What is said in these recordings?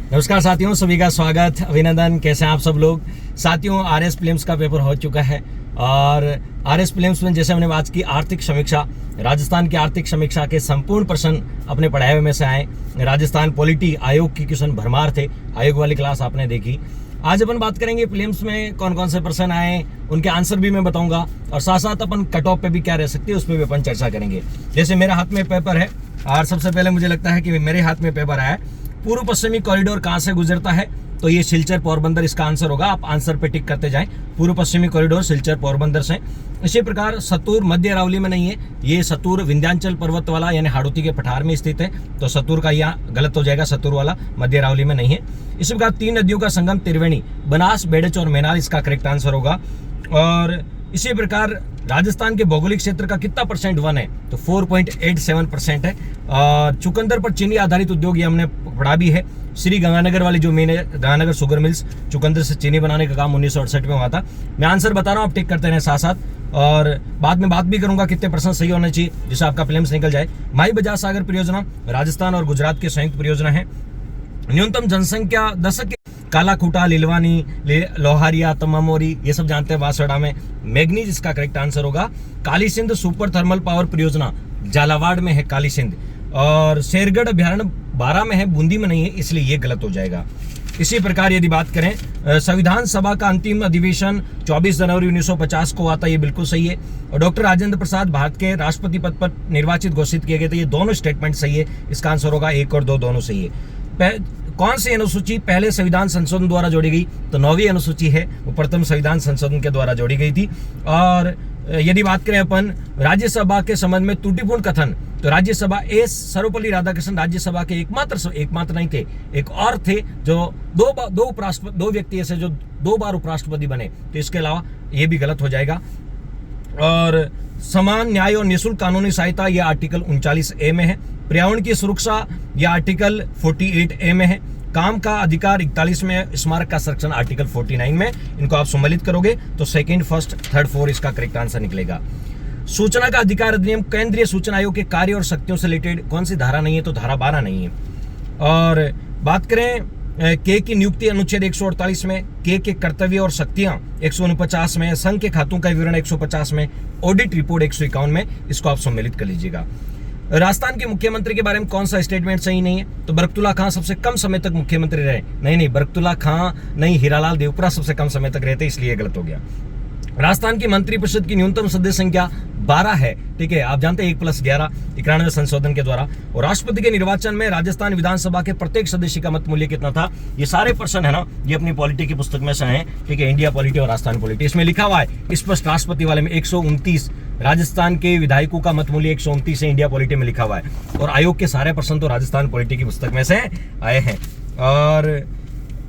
नमस्कार साथियों, सभी का स्वागत, अभिनंदन। कैसे हैं आप सब लोग। साथियों, आरएस प्रीलिम्स का पेपर हो चुका है और आरएस प्रीलिम्स में जैसे हमने बात की आर्थिक समीक्षा, राजस्थान की आर्थिक समीक्षा के संपूर्ण प्रश्न अपने पढ़ाए हुए में से आए। राजस्थान पॉलिटी आयोग की क्वेश्चन भरमार थे, आयोग वाली क्लास आपने देखी। आज अपन बात करेंगे प्रीलिम्स में कौन कौन से प्रश्न आए, उनके आंसर भी मैं बताऊंगा और साथ साथ अपन कट ऑफ पे भी क्या रह सकती है उस पर भी अपन चर्चा करेंगे। जैसे मेरे हाथ में पेपर है और सबसे पहले मुझे लगता है कि मेरे हाथ में पेपर आया है, पूर्व पश्चिमी कॉरिडोर कहां से गुजरता है, तो ये सिलचर पोरबंदर इसका आंसर होगा। आप आंसर पे टिक करते जाएं। पूर्व पश्चिमी कॉरिडोर सिलचर पोरबंदर से। इसी प्रकार सतूर मध्य अरावली में नहीं है, ये सतूर विंध्याचल पर्वत वाला यानी हाड़ौती के पठार में स्थित है, तो सतूर का यहाँ गलत हो जाएगा, सतूर वाला मध्य अरावली में नहीं है। इसी प्रकार तीन नदियों का संगम त्रिवेणी, बनास, बेड़च और मेनार इसका करेक्ट आंसर होगा। और इसी प्रकार राजस्थान के भौगोलिक क्षेत्र का कितना परसेंट वन है, तो 4.87% है। और चुकंदर पर चीनी आधारित उद्योग ये हमने पढ़ा भी है। श्री गंगानगर वाली जो मेन है, गंगानगर शुगर मिल्स, चुकंदर से चीनी बनाने का काम 1968 में हुआ था। मैं आंसर बता रहा हूँ, आप टिक करते रहे साथ साथ। और बाद में बात भी करूंगा कितने परसेंट सही होने चाहिए जिससे आपका प्रीलिम्स निकल जाए। माई बजाज सागर परियोजना राजस्थान और गुजरात की संयुक्त परियोजना है। न्यूनतम जनसंख्या दशक के काला खूटा, लिलवानी, लोहारिया, तमामोरी ये सब जानते हैं बांसवाड़ा में। मैग्नीज इसका करेक्ट आंसर होगा। Kali Sindh super thermal power परियोजना झालावाड़ में है काली सिंध। और शेरगढ़ अभ्यारण्य 12 में है, बूंदी में नहीं है, इसलिए ये गलत हो जाएगा। इसी प्रकार यदि बात करें संविधान सभा का अंतिम अधिवेशन 24 जनवरी 1950 को आता, ये बिल्कुल सही है। और डॉक्टर राजेंद्र प्रसाद भारत के राष्ट्रपति पद पर निर्वाचित घोषित किए गए थे, ये दोनों स्टेटमेंट सही है। इसका आंसर होगा 1 और 2 दोनों सही है। कौन सी अनुसूची पहले संविधान संशोधन द्वारा जोड़ी गई, तो 9वीं अनुसूची है, वो प्रथम संविधान संशोधन के द्वारा जोड़ी गई थी। और यदि बात करें अपन राज्यसभा के संबंध में त्रुटिपूर्ण कथन, तो राज्यसभा सर्वपल्ली राधाकृष्णन राज्यसभा के एकमात्र नहीं थे, एक और थे जो दो व्यक्ति ऐसे जो 2 बार उपराष्ट्रपति बने, तो इसके अलावा ये भी गलत हो जाएगा। और समान न्याय और निःशुल्क कानूनी सहायता यह आर्टिकल 39A में है। पर्यावरण की सुरक्षा यह आर्टिकल 48A में है। काम का अधिकार 41 में, स्मारक का संरक्षण आर्टिकल 49 में। इनको आप सम्मिलित करोगे तो सेकंड, फर्स्ट, थर्ड, 4 इसका करेक्ट आंसर निकलेगा। सूचना का अधिकार अधिनियम केंद्रीय सूचना आयोग के कार्य और शक्तियों से रिलेटेड कौन सी धारा नहीं है, तो धारा 12 नहीं है। और बात करें के की नियुक्ति अनुच्छेद 148 में, के कर्तव्य और शक्तियां 149 में, संघ के खातों का विवरण 150 में, ऑडिट रिपोर्ट 151 में, इसको आप सम्मिलित कर लीजिएगा। राजस्थान के मुख्यमंत्री के बारे में कौन सा स्टेटमेंट सही नहीं है, तो बरकतुल्ला खां सबसे कम समय तक मुख्यमंत्री रहे। नहीं, बरकतुल्ला खां नहीं, हीरालाल देवपुरा सबसे कम समय तक रहते, इसलिए गलत हो गया। राजस्थान की मंत्रिपरिषद की न्यूनतम सदस्य संख्या 12 है, ठीक है, आप जानते हैं 1+11 91 संशोधन के द्वारा। और राष्ट्रपति के निर्वाचन में राजस्थान विधानसभा के प्रत्येक सदस्य का मत मूल्य कितना था, ये सारे प्रश्न है ना, ये अपनी पॉलिटी की पुस्तक में से हैं, ठीक है, इंडिया पॉलिटी और राजस्थान पॉलिटी, इसमें लिखा हुआ है स्पष्ट। राष्ट्रपति वाले में 129, राजस्थान के विधायकों का मत मूल्य 129 है, इंडिया पॉलिटी में लिखा हुआ है। और आयोग के सारे प्रश्न तो राजस्थान पॉलिटी की पुस्तक में से आए हैं। और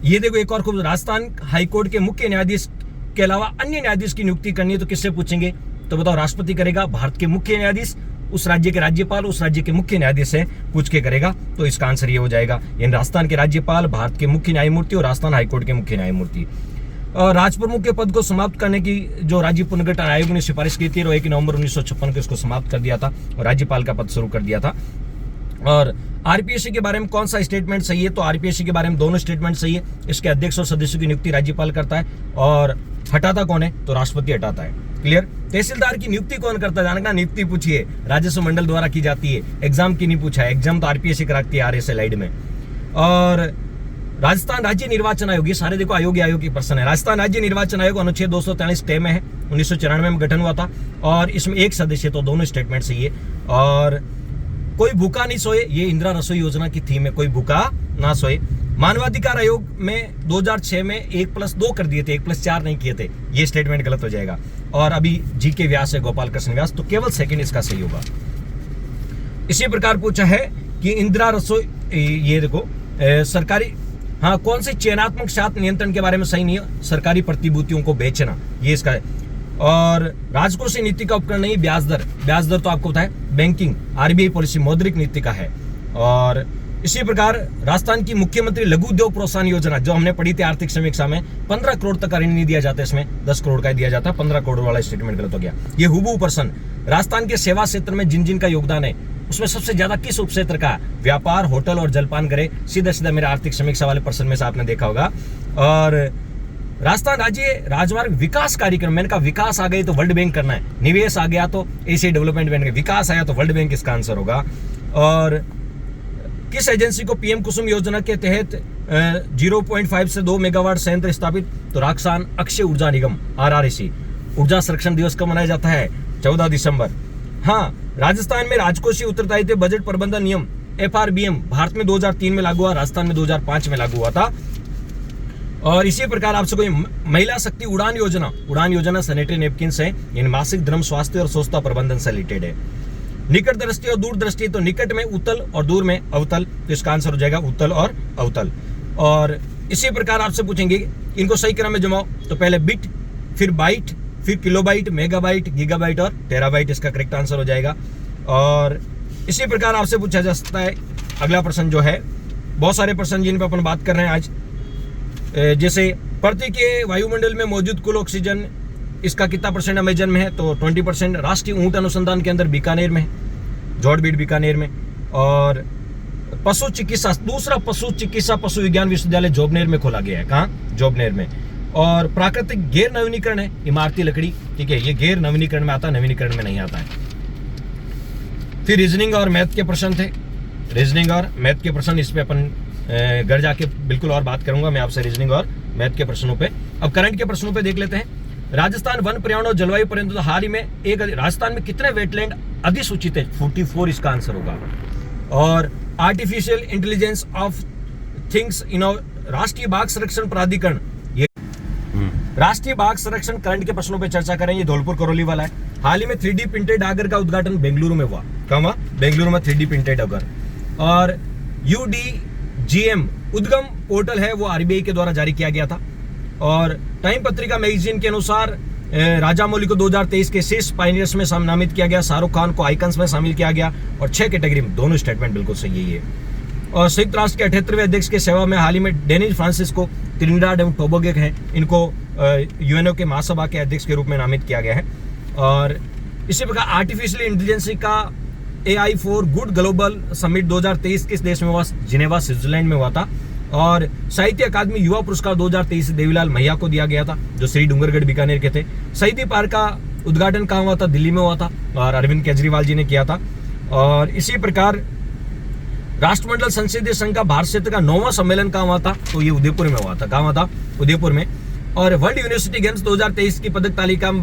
ये देखो एक और खूब, राजस्थान हाईकोर्ट के मुख्य न्यायाधीश के अलावा अन्य न्यायाधीश की नियुक्ति करनी है तो किससे पूछेंगे, तो बताओ राष्ट्रपति करेगा। भारत के मुख्य न्यायाधीश उस राज्य के राज्यपाल उस राज्य के मुख्य न्यायाधीश से पूछ के करेगा, तो इसका आंसर ये हो जाएगा। यानी राजस्थान के राज्यपाल, भारत के मुख्य न्यायमूर्ति और राजस्थान हाईकोर्ट के मुख्य न्यायमूर्ति। राज प्रमुख के पद को समाप्त करने की जो राज्य पुनर्गठन आयोग ने सिफारिश की थी, और 1 नवंबर 1956 को इसको समाप्त कर दिया था और राज्यपाल का पद शुरू कर दिया था। और आरपीएससी के बारे में कौन सा स्टेटमेंट सही है, तो आरपीएससी के बारे में दोनों स्टेटमेंट सही है। इसके अध्यक्ष और सदस्यों की नियुक्ति राज्यपाल करता है और हटाता कौन है, तो राष्ट्रपति हटाता है। क्लियर। तहसीलदार की नियुक्ति कौन करता है, जानना, नियुक्ति पूछिए, राजस्व मंडल द्वारा की जाती है, एग्जाम की नहीं पूछा है, एग्जाम तो आरपीएससी कराती है आरएसएलाइड में। और राजस्थान राज्य निर्वाचन आयोग, ये सारे देखो आयोग के प्रश्न है। राजस्थान राज्य निर्वाचन आयोग अनुच्छेद 243 तय में है, 1994 में गठन हुआ था और इसमें 1 सदस्य, तो दोनों स्टेटमेंट सही है। और कोई भूखा नहीं सोए, ये इंदिरा रसोई योजना की थीम है, कोई भूखा ना सोए। मानवाधिकार आयोग में 2006 में 1+2 कर दिए थे, 1+4 नहीं किए थे, ये स्टेटमेंट गलत हो जाएगा। और अभी जीके व्यास है, गोपाल कृष्ण व्यास, तो केवल सेकंड इसका सही होगा। इसी प्रकार पूछा है कि इंदिरा रसोई, ये देखो सरकारी, हाँ, कौन से चयनात्मक शात नियंत्रण के बारे में सही नहीं है, सरकारी प्रतिभूतियों को बेचना, ये इसका है। और राजकोषीय नीति का उपकरण नहीं, ब्याज दर तो आपको पता है, बैंकिंग, आरबीआई पॉलिसी, मौद्रिक नीति का है। और इसी प्रकार राजस्थान की मुख्यमंत्री लघु उद्योग प्रोत्साहन योजना जो हमने पढ़ी थी आर्थिक समीक्षा में, 15 करोड़ तक का ऋण नहीं दिया जाता, इसमें 10 करोड़ का दिया जाता, 15 करोड़ वाला स्टेटमेंट गलत हो गया। ये हुबहू प्रश्न, राजस्थान के सेवा क्षेत्र में जिन जिन का योगदान है, उसमें सबसे ज्यादा किस उपक्षेत्र का? व्यापार, होटल और जलपान करे। सीधा सीधा मेरा आर्थिक समीक्षा वाले प्रश्न में से आपने देखा होगा। और राजस्थान राज्य राजमार्ग विकास कार्यक्रम, मैंने कहा विकास आ गई तो वर्ल्ड बैंक करना है, निवेश आ गया तो एशिया डेवलपमेंट बैंक, विकास आया तो वर्ल्ड बैंक इसका आंसर होगा। और किस एजेंसी को पीएम कुसुम योजना के तहत 0.5 से 2 मेगावाट संयंत्र स्थापित? तो राजस्थान अक्षय ऊर्जा निगम RREC। ऊर्जा संरक्षण दिवस कब मनाया जाता है? 14 दिसंबर। हाँ, राजस्थान में राजकोषीय उत्तरदायित्व बजट प्रबंधन नियम FRBM भारत में 2003 में लागू हुआ, राजस्थान में 2005 में लागू हुआ था। और इसी प्रकार आपसे कोई महिला शक्ति उड़ान योजना सैनिटरी नैपकिन से, यानी मासिक धर्म, स्वास्थ्य और स्वच्छता प्रबंधन से रिलेटेड है। निकट दृष्टि और दूर दृष्टि, तो निकट में उत्तल और दूर में अवतल, तो इसका आंसर हो जाएगा उत्तल और अवतल। और इसी प्रकार आपसे पूछेंगे, इनको सही क्रम में जमाओ, तो पहले बिट, फिर बाइट, फिर किलोबाइट, मेगाबाइट, गीगाबाइट और टेराबाइट, इसका करेक्ट आंसर हो जाएगा। और इसी प्रकार आपसे पूछा जा सकता है अगला प्रश्न जो है, बहुत सारे प्रश्न जिन पर अपन बात कर रहे हैं आज, जैसे पृथ्वी के वायुमंडल में मौजूद कुल ऑक्सीजन इसका कितना परसेंट अमेजन में है? तो 20%। राष्ट्रीय ऊंट अनुसंधान केंद्र बीकानेर में है, जोड़बीड़ बीकानेर में। और पशु चिकित्सा, दूसरा पशु चिकित्सा पशु विज्ञान विश्वविद्यालय जोबनेर में खोला गया है। कहाँ? जोबनेर में। और प्राकृतिक गैर नवीनीकरण है इमारती लकड़ी, ठीक है, ये गैर नवीनीकरण में आता है, नवीनीकरण में नहीं आता है। फिर रीजनिंग और मैथ के प्रश्न थे, रीजनिंग और मैथ के प्रश्न, इस पे अपन घर जाके बिल्कुल और बात करूंगा मैं आपसे रीजनिंग और मैथ के प्रश्नों पे। अब करंट के प्रश्नों पे देख लेते हैं। राजस्थान वन, पर्यावरण और जलवायु पर्यटन, तो हाल ही में एक राजस्थान में कितने वेटलैंड अधिसूचित है? 44 इसका आंसर होगा। और आर्टिफिशियल इंटेलिजेंस ऑफ थिंग्स राष्ट्रीय बाघ संरक्षण प्राधिकरण, ये राष्ट्रीय बाघ संरक्षण करंट के प्रश्नों पे चर्चा करें। ये धौलपुर करौली वाला है। हाल ही में 3D प्रिंटेड डागर का उद्घाटन बेंगलुरु में हुआ। कहाँ हुआ? बेंगलुरु में 3D प्रिंटेड डागर। और UDGM उद्गम पोर्टल है, वो RBI के द्वारा जारी किया गया था। और टाइम पत्रिका मैगजीन के अनुसार राजामौली को 2023 के शीर्ष पायनियर्स में नामित किया गया, शाहरुख खान को आइकन्स में शामिल किया गया। और 6 कैटेगरी में, दोनों स्टेटमेंट बिल्कुल सही है ये। और संयुक्त राष्ट्र के 78वें अध्यक्ष के सेवा में हाल ही में डेनिस फ्रांसिस्को त्रिनिडाद एवं टोबैगो हैं, इनको UNO के महासभा के अध्यक्ष के रूप में नामित किया गया है। और इसी प्रकार आर्टिफिशियल इंटेलिजेंस का AI for good global summit 2023 किस देश में हुआ? जिनेवा, स्विट्जरलैंड में हुआ था। और साहित्य अकादमी युवा पुरस्कार 2023 देवीलाल मैया को दिया गया था, जो श्री डूंगरगढ़ बीकानेर के थे। शहीदी पार्क का उद्घाटन कहाँ हुआ था? दिल्ली में हुआ था, और अरविंद केजरीवाल जी ने किया था। और इसी प्रकार राष्ट्रमंडल संसदीय संघ का भारत क्षेत्र का 9वां सम्मेलन कहाँ हुआ था? तो ये उदयपुर में हुआ था। कहाँ हुआ था? उदयपुर में। और वर्ल्ड यूनिवर्सिटी गेम्स 2023 की पदक तालिका में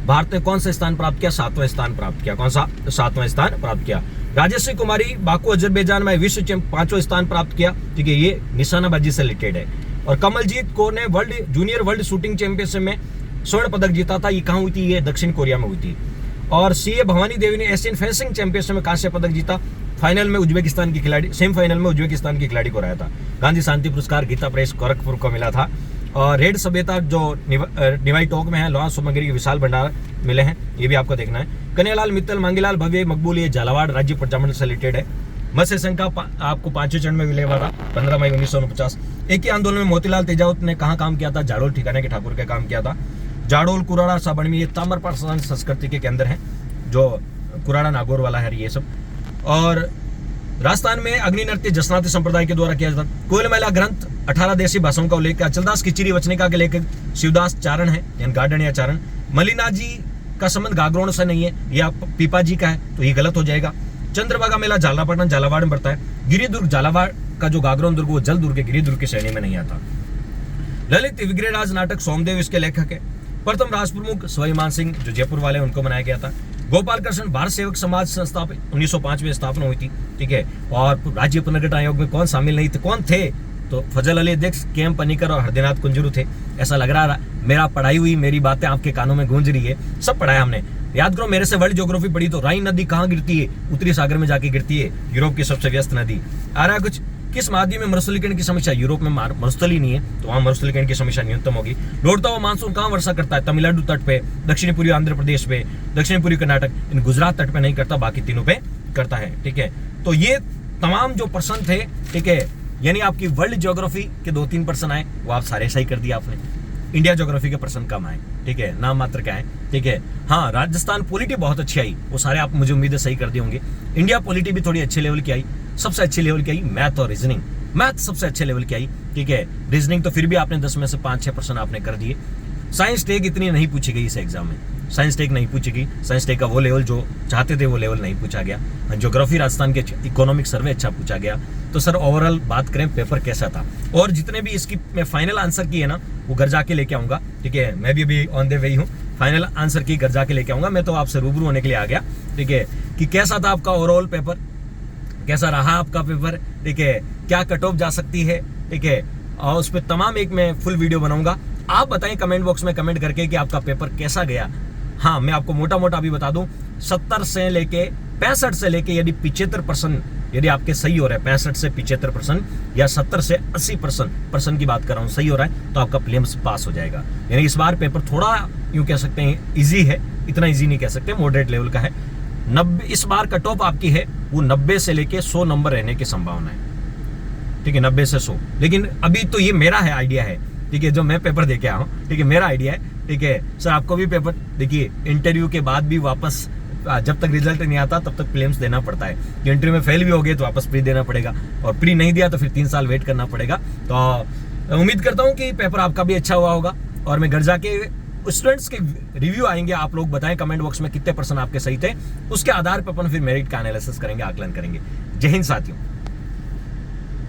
भारत ने कौन सा स्थान प्राप्त किया? 7वां स्थान प्राप्त किया। कौन सा? 7वां स्थान प्राप्त किया। राजश्री कुमारी बाकू अजरबैजान में विश्व चैंपियन 5वां स्थान प्राप्त किया, ठीक है, ये निशानाबाजी से रिलेटेड है। और कमलजीत कौर ने जूनियर वर्ल्ड शूटिंग चैंपियनशिप में स्वर्ण पदक जीता था, ये कहाँ हुई थी? ये दक्षिण कोरिया में हुई थी। और CA भवानी देवी ने एशियन फेंसिंग चैंपियनशिप में कांस्य पदक जीता। फाइनल में उज्बेकिस्तान की खिलाड़ी, सेमीफाइनल में उज्बेकिस्तान की खिलाड़ी को रहा था। गांधी शांति पुरस्कार गीता प्रेस गोरखपुर को मिला था। और रेड सभ्यता जो निवाई टोक में है, लोहा सामग्री के विशाल भंडार मिले हैं, ये भी आपको देखना है। कन्हैयालाल मित्तल, मांगीलाल भव्य, मकबूल, ये झालावाड़ राज्य प्रजामंडल से रिलेटेड है। मत्स्य संघ का आपको 5वें चरण में मिलेगा था 15 मई 1949। एक ही आंदोलन में मोतीलाल तेजावत ने कहाँ काम किया था? जाडोल ठिकाने के ठाकुर का काम किया था। जाडोल, कुराड़ा, साबण में, ये ताम्रपाण संस्कृति के केंद्र हैं, जो कुराड़ा नागौर वाला है ये सब। और राजस्थान में अग्नि नृत्य जसनाती संप्रदाय के द्वारा किया जाता। कोयल महिला ग्रंथ 18 देशी भाषाओं का उल्लेख किया। चलदास खिचड़ी वचनिका के लेखक शिवदास चारण है, यानी गार्डन या चारण। मलिना जी का संबंध गागरोण से नहीं है, या पीपा जी का है, तो ये गलत हो जाएगा। चंद्रभागा मेला झालापाटन झालावाड़ में पड़ता है। गिरिदुर्ग झालावाड़ का जो गागरोन दुर्ग, वो जल दुर्ग, गिरिदुर्ग की श्रेणी में नहीं आता। ललित विग्रहराज नाटक सोमदेव इसके लेखक है। प्रथम राष्ट्र प्रमुख स्वाभिमान सिंह जो जयपुर वाले, उनको बनाया गया था। गोपाल कृष्ण भारत सेवक समाज संस्थापित 1905 में स्थापना हुई थी, ठीक है। और राज्य पुनर्गठन आयोग में कौन शामिल नहीं थे? कौन थे? तो फजल अली अध्यक्ष, KM पनिकर और हरदिनाथ कुंजरू थे। ऐसा लग रहा मेरा पढ़ाई हुई, मेरी बातें आपके कानों में गूंज रही है, सब पढ़ाया हमने। याद करो, मेरे से वर्ल्ड ज्योग्राफी पढ़ी तो राइन नदी कहाँ गिरती है? उत्तरी सागर में जाके गिरती है, यूरोप की सबसे व्यस्त नदी। आ रहा कुछ? किस महाद्वीप में मरुस्थलीकरण की समस्या? यूरोप में मरुस्थल ही नहीं है, तो वहां मरुस्थलीकरण की समस्या न्यूनतम होगी। लौटता हुआ मानसून कहाँ वर्षा करता है? तमिलनाडु तट पे, दक्षिणी पूर्वी आंध्र प्रदेश पे, दक्षिणी पूर्वी कर्नाटक, इन गुजरात तट पे नहीं करता, बाकी तीनों पे करता है, ठीक है। तो ये तमाम जो प्रश्न थे, ठीक है, यानी आपकी वर्ल्ड ज्योग्राफी के 2-3 प्रश्न आए, वो आप सारे सही कर दिया आपने। इंडिया ज्योग्राफी के पर्सन कम आए, ठीक है, नाम मात्र के आए, ठीक है। हाँ, राजस्थान पॉलिटी बहुत अच्छी आई, वो सारे आप मुझे उम्मीद है सही कर दिए होंगे। इंडिया पॉलिटी भी थोड़ी अच्छे लेवल की आई, सबसे अच्छे लेवल की आई मैथ और रीजनिंग। मैथ सबसे अच्छे लेवल की आई, ठीक है। रीजनिंग तो फिर भी आपने 10 में से 5-6% आपने कर दिए। साइंस टेक इतनी नहीं पूछी गई इस एग्जाम में, साइंस टेक नहीं पूछी गई, साइंस टेक का वो लेवल जो चाहते थे वो लेवल नहीं पूछा गया। ज्योग्राफी राजस्थान के इकोनॉमिक सर्वे अच्छा पूछा गया। तो सर ओवरऑल बात करें पेपर कैसा था, और जितने भी इसकी मैं फाइनल आंसर की है ना वो घर जाके लेके आऊंगा, ठीक है। मैं भी अभी ऑन द वे हूँ, फाइनल आंसर की घर जाके लेके आऊंगा। मैं तो आपसे रूबरू होने के लिए आ गया, ठीक है, कि कैसा था आपका ओवरऑल पेपर, कैसा रहा आपका पेपर, ठीक है, क्या कट ऑफ जा सकती है, ठीक है। और उस पर तमाम एक मैं फुल वीडियो बनाऊंगा। आप बताएं कमेंट बॉक्स में कमेंट करके कि आपका पेपर कैसा गया। हाँ, मैं आपको मोटा मोटा अभी बता दूं, 70 से लेके 65 से लेके यदि 75% यदि आपके सही हो रहा है, 65 से 75% या 70 से 80% की बात कर रहा हूँ, सही हो रहा है तो आपका प्रीलिम्स पास हो जाएगा। यानी इस बार पेपर थोड़ा यूं कह सकते हैं इजी है, इतना इजी नहीं कह सकते, मॉडरेट लेवल का है। 90 इस बार कट ऑफ आपकी है वो 90 से लेके 100 नंबर रहने की संभावना है, ठीक है, 90 से 100। लेकिन अभी तो ये मेरा है, आइडिया है, ठीक है, जो मैं पेपर दे के आया हूँ, ठीक है, मेरा आइडिया है, ठीक है। सर आपको भी पेपर देखिए, इंटरव्यू के बाद भी वापस जब तक रिजल्ट नहीं आता तब तक प्रीलिम्स देना पड़ता है। इंटरव्यू में फेल भी हो गए तो वापस प्री देना पड़ेगा, और प्री नहीं दिया तो फिर 3 साल वेट करना पड़ेगा। तो उम्मीद करता हूँ कि पेपर आपका भी अच्छा हुआ होगा, और मैं घर जाके स्टूडेंट्स के रिव्यू आएंगे, आप लोग बताएं कमेंट बॉक्स में कितने % आपके सही थे, उसके आधार पर अपन फिर मेरिट का एनालिसिस करेंगे, आकलन करेंगे। जय हिंद साथियों।